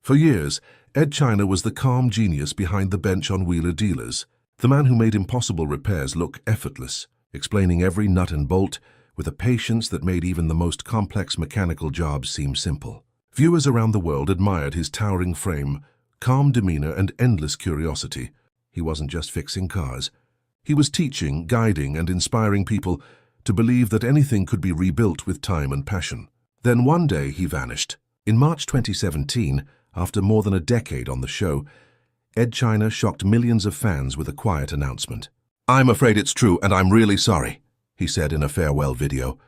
For years, Ed China was the calm genius behind the bench on Wheeler Dealers, the man who made impossible repairs look effortless, explaining every nut and bolt with a patience that made even the most complex mechanical jobs seem simple. Viewers around the world admired his towering frame, calm demeanor, and endless curiosity. He wasn't just fixing cars. He was teaching, guiding, and inspiring people to believe that anything could be rebuilt with time and passion. Then one day he vanished. In March 2017, after more than a decade on the show, Ed China shocked millions of fans with a quiet announcement. "I'm afraid it's true, and I'm really sorry," he said in a farewell video.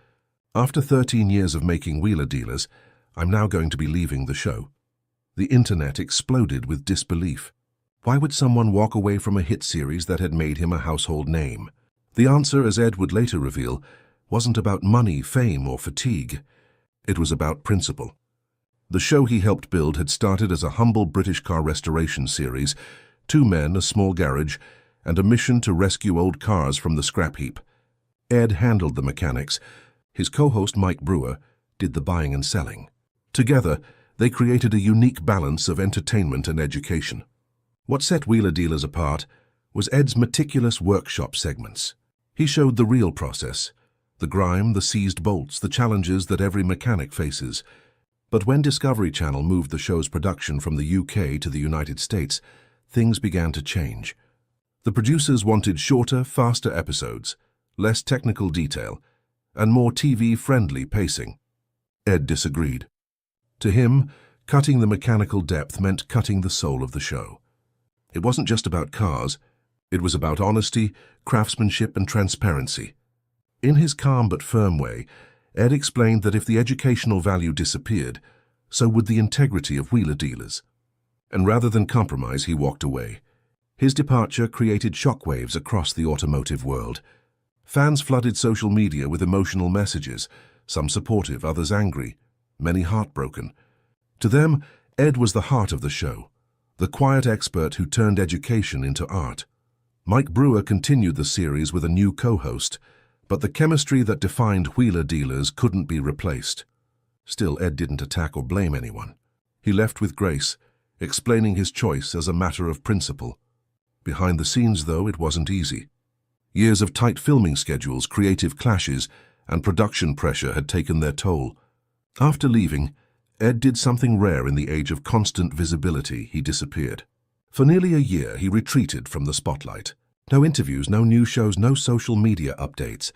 "After 13 years of making Wheeler Dealers, I'm now going to be leaving the show." The internet exploded with disbelief. Why would someone walk away from a hit series that had made him a household name? The answer, as Ed would later reveal, wasn't about money, fame, or fatigue. It was about principle. The show he helped build had started as a humble British car restoration series, 2 men, a small garage, and a mission to rescue old cars from the scrap heap. Ed handled the mechanics. His co-host Mike Brewer did the buying and selling. Together, they created a unique balance of entertainment and education. What set Wheeler Dealers apart was Ed's meticulous workshop segments. He showed the real process, the grime, the seized bolts, the challenges that every mechanic faces. But when Discovery Channel moved the show's production from the UK to the United States, things began to change. The producers wanted shorter, faster episodes, less technical detail, and more TV-friendly pacing. Ed disagreed. To him, cutting the mechanical depth meant cutting the soul of the show. It wasn't just about cars, it was about honesty, craftsmanship, and transparency. In his calm but firm way, Ed explained that if the educational value disappeared, so would the integrity of Wheeler Dealers. And rather than compromise, he walked away. His departure created shockwaves across the automotive world. Fans flooded social media with emotional messages, some supportive, others angry, many heartbroken. To them, Ed was the heart of the show, the quiet expert who turned education into art. Mike Brewer continued the series with a new co-host, but the chemistry that defined Wheeler Dealers couldn't be replaced. Still, Ed didn't attack or blame anyone. He left with grace, explaining his choice as a matter of principle. Behind the scenes, though, it wasn't easy. Years of tight filming schedules, creative clashes, and production pressure had taken their toll. After leaving, Ed did something rare in the age of constant visibility. He disappeared. For nearly a year, he retreated from the spotlight. No interviews, no news shows, no social media updates.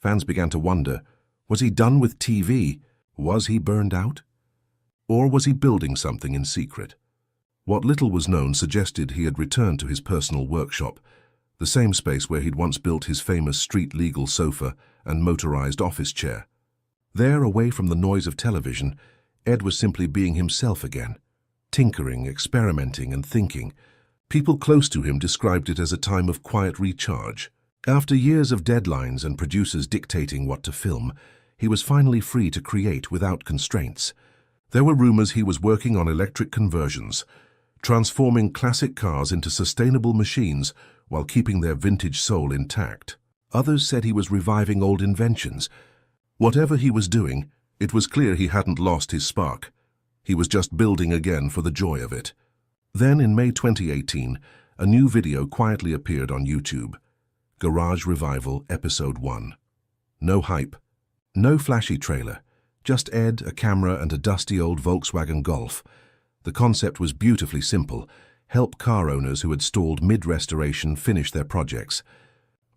Fans began to wonder, was he done with TV? Was he burned out? Or was he building something in secret? What little was known suggested he had returned to his personal workshop, the same space where he'd once built his famous street-legal sofa and motorized office chair. There, away from the noise of television, Ed was simply being himself again, tinkering, experimenting, and thinking. People close to him described it as a time of quiet recharge. After years of deadlines and producers dictating what to film, he was finally free to create without constraints. There were rumors he was working on electric conversions, transforming classic cars into sustainable machines while keeping their vintage soul intact. Others said he was reviving old inventions. Whatever he was doing, it was clear he hadn't lost his spark. He was just building again for the joy of it. Then, in May 2018, a new video quietly appeared on YouTube. Garage Revival, Episode 1. No hype, no flashy trailer, just Ed, a camera, and a dusty old Volkswagen Golf. The concept was beautifully simple: help car owners who had stalled mid-restoration finish their projects.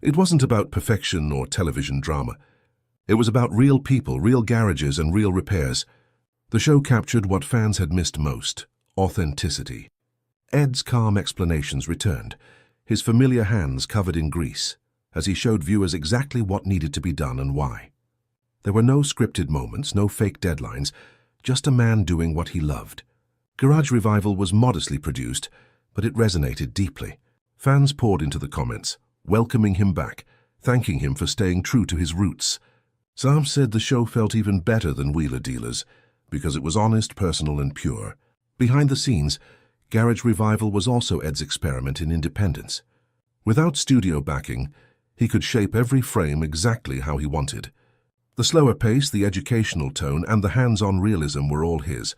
It wasn't about perfection or television drama. It was about real people, real garages, and real repairs. The show captured what fans had missed most: authenticity. Ed's calm explanations returned, his familiar hands covered in grease, as he showed viewers exactly what needed to be done and why. There were no scripted moments, no fake deadlines, just a man doing what he loved. Garage Revival was modestly produced, but it resonated deeply. Fans poured into the comments, welcoming him back, thanking him for staying true to his roots. Some said the show felt even better than Wheeler Dealers, because it was honest, personal, and pure. Behind the scenes, Garage Revival was also Ed's experiment in independence. Without studio backing, he could shape every frame exactly how he wanted. The slower pace, the educational tone, and the hands-on realism were all his.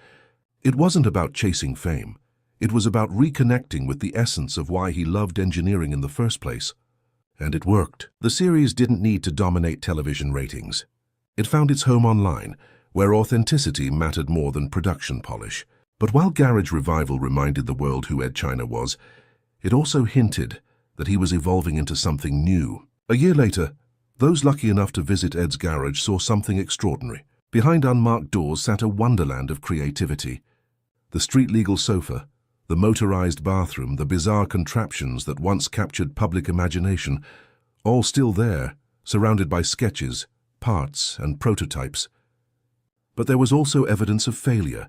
It wasn't about chasing fame. It was about reconnecting with the essence of why he loved engineering in the first place. And it worked. The series didn't need to dominate television ratings. It found its home online, where authenticity mattered more than production polish. But while Garage Revival reminded the world who Ed China was, it also hinted that he was evolving into something new. A year later, those lucky enough to visit Ed's garage saw something extraordinary. Behind unmarked doors sat a wonderland of creativity. The street-legal sofa, the motorized bathroom, the bizarre contraptions that once captured public imagination, all still there, surrounded by sketches, parts, and prototypes. But there was also evidence of failure: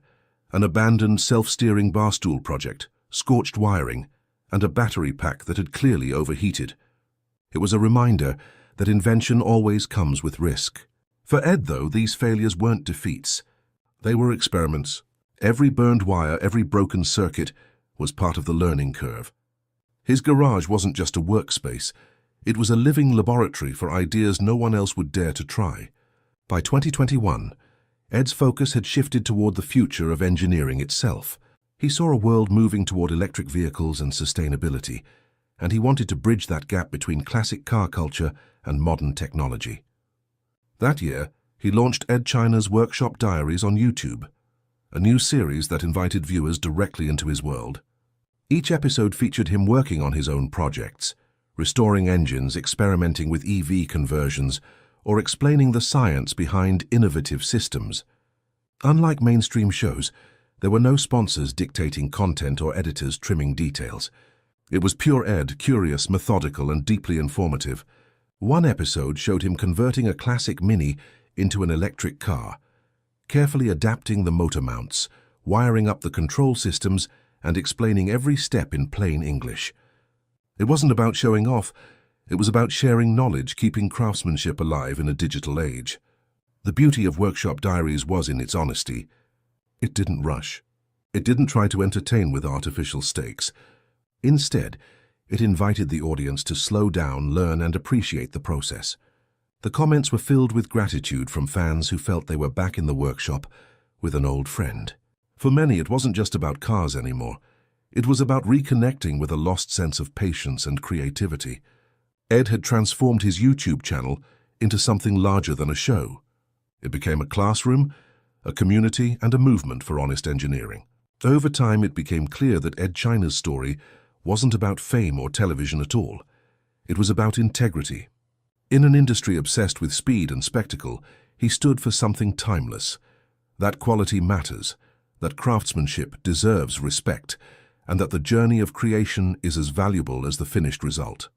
an abandoned self-steering barstool project, scorched wiring, and a battery pack that had clearly overheated. It was a reminder that invention always comes with risk. For Ed, though, these failures weren't defeats. They were experiments. Every burned wire, every broken circuit was part of the learning curve. His garage wasn't just a workspace. It was a living laboratory for ideas no one else would dare to try. By 2021, Ed's focus had shifted toward the future of engineering itself. He saw a world moving toward electric vehicles and sustainability, and he wanted to bridge that gap between classic car culture and modern technology. That year, he launched Ed China's Workshop Diaries on YouTube, a new series that invited viewers directly into his world. Each episode featured him working on his own projects, restoring engines, experimenting with EV conversions, or explaining the science behind innovative systems. Unlike mainstream shows, there were no sponsors dictating content or editors trimming details. It was pure Ed, curious, methodical, and deeply informative. One episode showed him converting a classic Mini into an electric car, carefully adapting the motor mounts, wiring up the control systems, and explaining every step in plain English. It wasn't about showing off. It was about sharing knowledge, keeping craftsmanship alive in a digital age. The beauty of Workshop Diaries was in its honesty. It didn't rush. It didn't try to entertain with artificial stakes. Instead, it invited the audience to slow down, learn, and appreciate the process. The comments were filled with gratitude from fans who felt they were back in the workshop with an old friend. For many, it wasn't just about cars anymore. It was about reconnecting with a lost sense of patience and creativity. Ed had transformed his YouTube channel into something larger than a show. It became a classroom, a community, and a movement for honest engineering. Over time, it became clear that Ed China's story wasn't about fame or television at all. It was about integrity. In an industry obsessed with speed and spectacle, he stood for something timeless. That quality matters, that craftsmanship deserves respect, and that the journey of creation is as valuable as the finished result.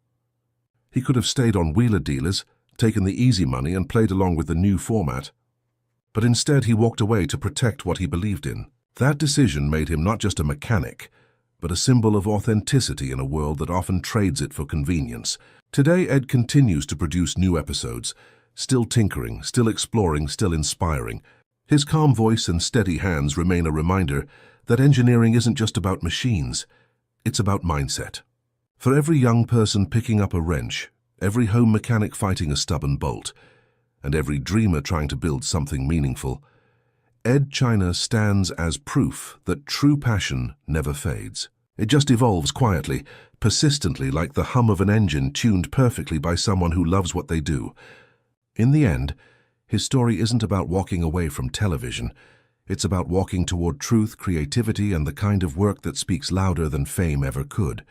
He could have stayed on wheeler dealers, taken the easy money, and played along with the new format. But instead, he walked away to protect what he believed in. That decision made him not just a mechanic, but a symbol of authenticity in a world that often trades it for convenience. Today, Ed continues to produce new episodes, still tinkering, still exploring, still inspiring. His calm voice and steady hands remain a reminder that engineering isn't just about machines, it's about mindset. For every young person picking up a wrench, every home mechanic fighting a stubborn bolt, and every dreamer trying to build something meaningful, Ed China stands as proof that true passion never fades. It just evolves quietly, persistently, like the hum of an engine tuned perfectly by someone who loves what they do. In the end, his story isn't about walking away from television. It's about walking toward truth, creativity, and the kind of work that speaks louder than fame ever could.